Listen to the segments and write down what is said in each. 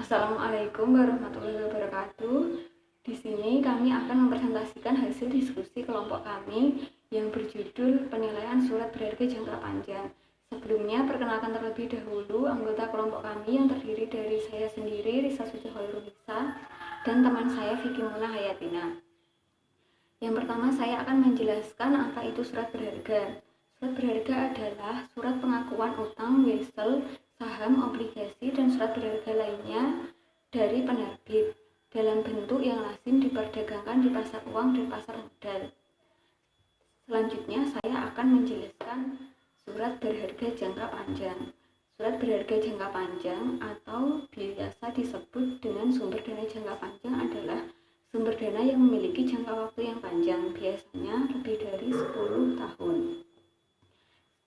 Assalamualaikum warahmatullahi wabarakatuh. Di sini kami akan mempresentasikan hasil diskusi kelompok kami yang berjudul penilaian surat berharga jangka panjang. Sebelumnya, perkenalkan terlebih dahulu anggota kelompok kami yang terdiri dari saya sendiri, Risa Suci Khairunisa, dan teman saya Vicky Muna Hayatina. Yang pertama, saya akan menjelaskan apa itu surat berharga. Surat berharga adalah surat pengakuan utang, wesel, saham, obligasi, dan surat berharga lainnya dari penerbit dalam bentuk yang lazim diperdagangkan di pasar uang dan pasar modal. Selanjutnya, saya akan menjelaskan surat berharga jangka panjang. Surat berharga jangka panjang atau biasa disebut dengan sumber dana jangka panjang adalah sumber dana yang memiliki jangka waktu yang panjang, biasanya lebih dari 10 tahun.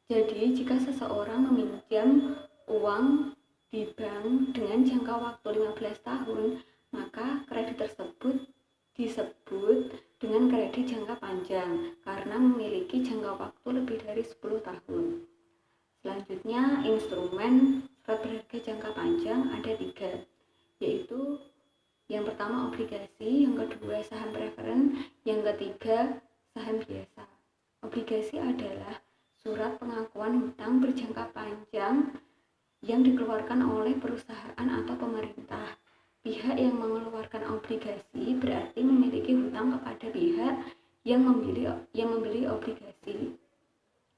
Jadi, jika seseorang meminjam uang di bank dengan jangka waktu 15 tahun, maka kredit tersebut disebut dengan kredit jangka panjang karena memiliki jangka waktu lebih dari 10 tahun. Selanjutnya, instrumen surat berharga jangka panjang ada 3, yaitu yang pertama obligasi, yang kedua saham preferen, yang ketiga saham biasa. Obligasi adalah surat pengakuan hutang berjangka panjang yang dikeluarkan oleh perusahaan atau pemerintah. Pihak yang mengeluarkan obligasi berarti memiliki hutang kepada pihak yang membeli obligasi.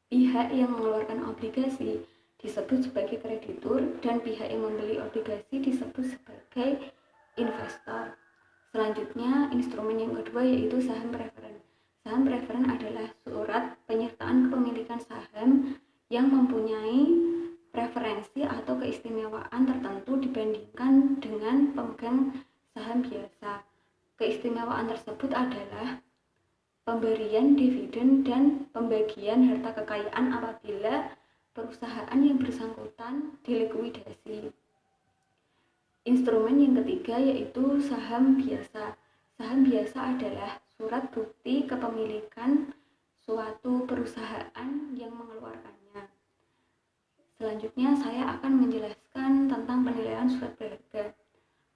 Pihak yang mengeluarkan obligasi disebut sebagai kreditur dan pihak yang membeli obligasi disebut sebagai investor. Selanjutnya, instrumen yang kedua yaitu saham preferen. Saham preferen adalah surat penyertaan kepemilikan saham yang mempunyai preferensi atau keistimewaan tertentu dibandingkan dengan pemegang saham biasa. Keistimewaan tersebut adalah pemberian dividen dan pembagian harta kekayaan apabila perusahaan yang bersangkutan dilikuidasi. Instrumen yang ketiga yaitu saham biasa. Saham biasa adalah surat bukti kepemilikan suatu perusahaan yang mengeluarkannya. Selanjutnya, saya akan menjelaskan tentang penilaian surat berharga.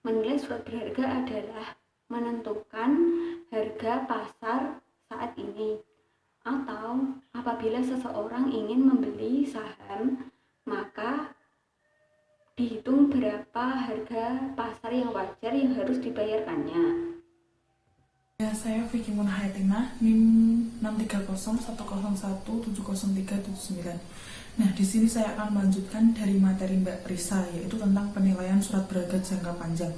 Menilai surat berharga adalah menentukan harga pasar saat ini, atau apabila seseorang ingin membeli saham, maka dihitung berapa harga pasar yang wajar yang harus dibayarkannya. Ya, saya Vicky Muna Hayatina, NIM 63010170379. Nah, di sini saya akan melanjutkan dari materi Mbak Risa, yaitu tentang penilaian surat berharga jangka panjang,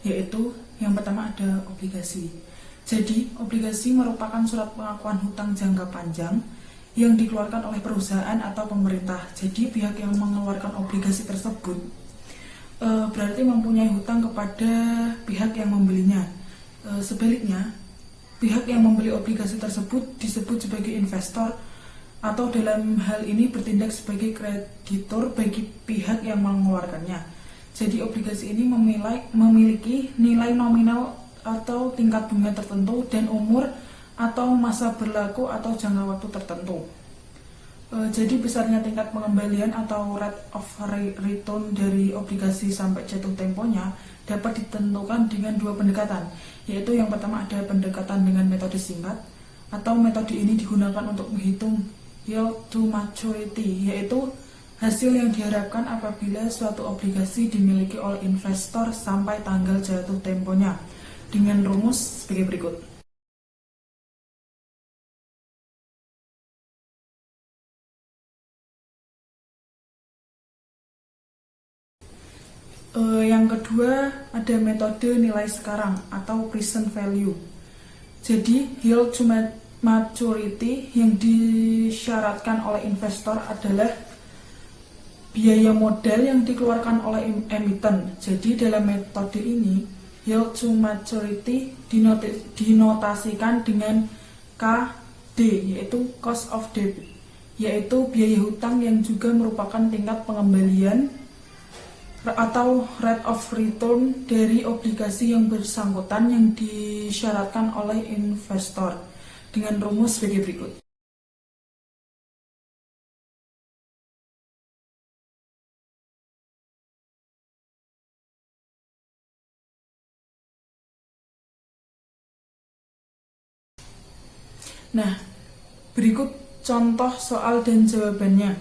yaitu yang pertama ada obligasi. Jadi, obligasi merupakan surat pengakuan hutang jangka panjang yang dikeluarkan oleh perusahaan atau pemerintah. Jadi, pihak yang mengeluarkan obligasi tersebut berarti mempunyai hutang kepada pihak yang membelinya. Sebaliknya, pihak yang membeli obligasi tersebut disebut sebagai investor atau dalam hal ini bertindak sebagai kreditur bagi pihak yang mengeluarkannya. Jadi obligasi ini memiliki nilai nominal atau tingkat bunga tertentu dan umur atau masa berlaku atau jangka waktu tertentu. Jadi besarnya tingkat pengembalian atau rate of return dari obligasi sampai jatuh temponya dapat ditentukan dengan 2 pendekatan, yaitu yang pertama ada pendekatan dengan metode singkat, atau metode ini digunakan untuk menghitung yield to maturity, yaitu hasil yang diharapkan apabila suatu obligasi dimiliki oleh investor sampai tanggal jatuh temponya, dengan rumus sebagai berikut. Yang kedua ada metode nilai sekarang atau present value. Jadi yield to maturity yang disyaratkan oleh investor adalah biaya modal yang dikeluarkan oleh emiten. Jadi dalam metode ini yield to maturity dinotasikan dengan KD, yaitu cost of debt, yaitu biaya hutang yang juga merupakan tingkat pengembalian atau rate of return dari obligasi yang bersangkutan yang disyaratkan oleh investor, dengan rumus sebagai berikut. Nah, berikut contoh soal dan jawabannya.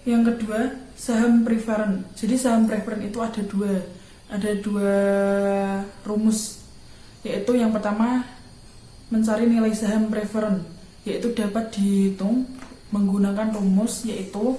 Yang kedua, saham preferen. Jadi saham preferen itu ada dua rumus, yaitu yang pertama mencari nilai saham preferen, yaitu dapat dihitung menggunakan rumus yaitu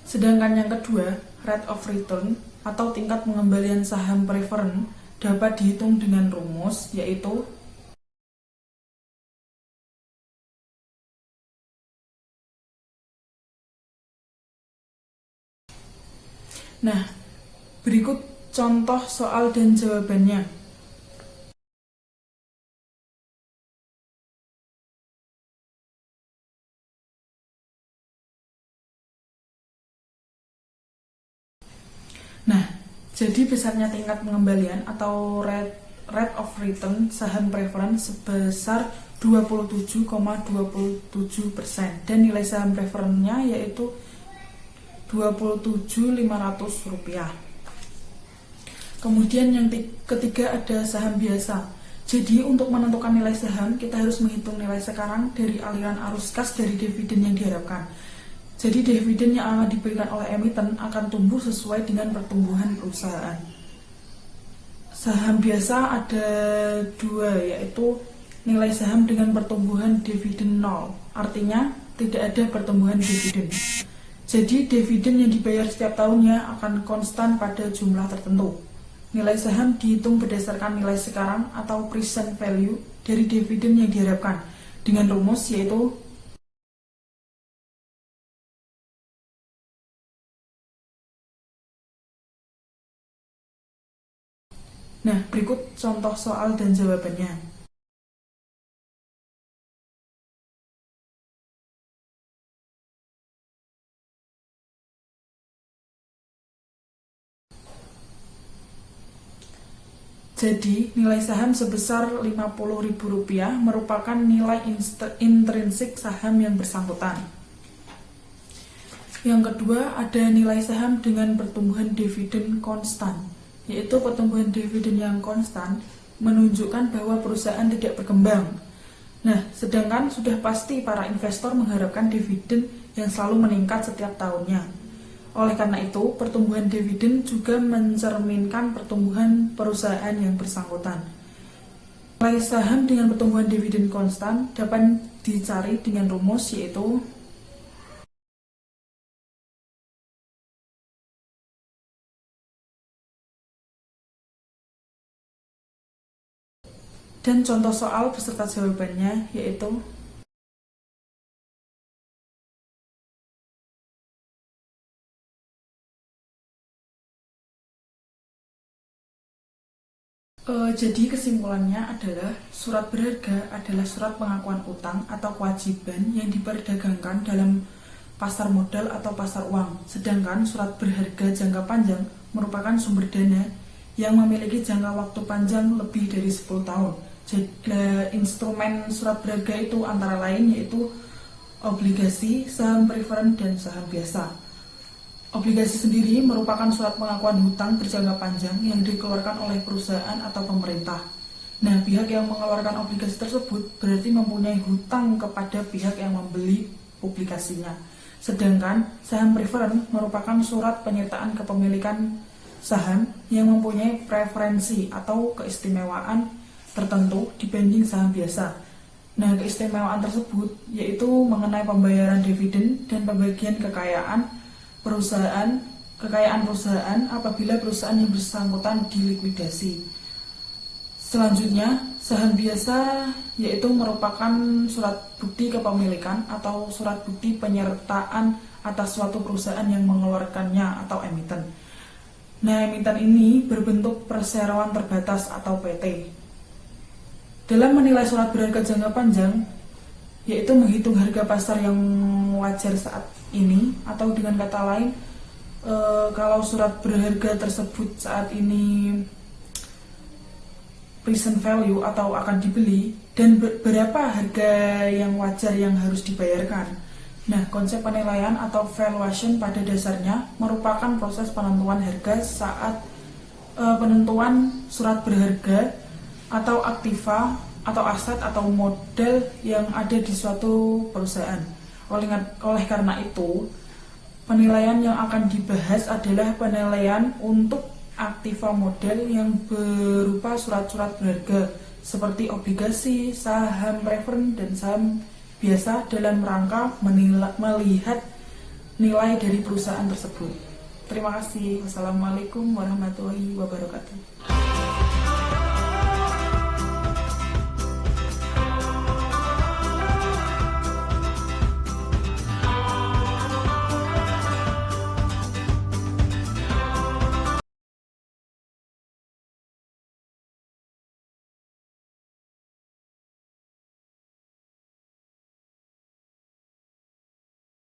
sedangkan yang kedua, rate of return atau tingkat pengembalian saham preferen dapat dihitung dengan rumus yaitu Nah, berikut contoh soal dan jawabannya. Nah, jadi besarnya tingkat pengembalian atau rate of return saham preferen sebesar 27,27% dan nilai saham preferennya yaitu Rp27.500. Kemudian yang ketiga ada saham biasa. Jadi untuk menentukan nilai saham kita harus menghitung nilai sekarang dari aliran arus kas dari dividen yang diharapkan. Jadi dividen yang akan diberikan oleh emiten akan tumbuh sesuai dengan pertumbuhan perusahaan. Saham biasa ada dua, yaitu nilai saham dengan pertumbuhan dividen 0, artinya tidak ada pertumbuhan dividen. Jadi dividen yang dibayar setiap tahunnya akan konstan pada jumlah tertentu. Nilai saham dihitung berdasarkan nilai sekarang atau present value dari dividen yang diharapkan dengan rumus yaitu Nah, berikut contoh soal dan jawabannya. Jadi, nilai saham sebesar Rp50.000 merupakan nilai intrinsik saham yang bersangkutan. Yang kedua, ada nilai saham dengan pertumbuhan dividen konstan, yaitu pertumbuhan dividen yang konstan menunjukkan bahwa perusahaan tidak berkembang. Nah, sedangkan sudah pasti para investor mengharapkan dividen yang selalu meningkat setiap tahunnya. Oleh karena itu, pertumbuhan dividen juga mencerminkan pertumbuhan perusahaan yang bersangkutan. Nilai saham dengan pertumbuhan dividen konstan dapat dicari dengan rumus yaitu dan contoh soal beserta jawabannya yaitu jadi kesimpulannya adalah surat berharga adalah surat pengakuan utang atau kewajiban yang diperdagangkan dalam pasar modal atau pasar uang. Sedangkan surat berharga jangka panjang merupakan sumber dana yang memiliki jangka waktu panjang lebih dari 10 tahun. Jadi, instrumen surat berharga itu antara lain yaitu obligasi, saham preferen, dan saham biasa. Obligasi sendiri merupakan surat pengakuan hutang berjangka panjang yang dikeluarkan oleh perusahaan atau pemerintah. Nah, pihak yang mengeluarkan obligasi tersebut berarti mempunyai hutang kepada pihak yang membeli obligasinya. Sedangkan saham preferen merupakan surat penyertaan kepemilikan saham yang mempunyai preferensi atau keistimewaan tertentu dibanding saham biasa. Nah, keistimewaan tersebut yaitu mengenai pembayaran dividen dan pembagian kekayaan perusahaan apabila perusahaan yang bersangkutan dilikuidasi. Selanjutnya, saham biasa yaitu merupakan surat bukti kepemilikan atau surat bukti penyertaan atas suatu perusahaan yang mengeluarkannya atau emiten. Nah, emiten ini berbentuk perseroan terbatas atau PT. Dalam menilai surat berharga jangka panjang, yaitu menghitung harga pasar yang wajar saat ini, atau dengan kata lain kalau surat berharga tersebut saat ini present value atau akan dibeli, dan berapa harga yang wajar yang harus dibayarkan. Nah, konsep penilaian atau valuation pada dasarnya merupakan proses penentuan harga saat penentuan surat berharga atau aktiva atau aset atau modal yang ada di suatu perusahaan. Oleh karena itu, penilaian yang akan dibahas adalah penilaian untuk aktiva modal yang berupa surat-surat berharga seperti obligasi, saham preferen, dan saham biasa dalam rangka melihat nilai dari perusahaan tersebut. Terima kasih. Wassalamualaikum warahmatullahi wabarakatuh.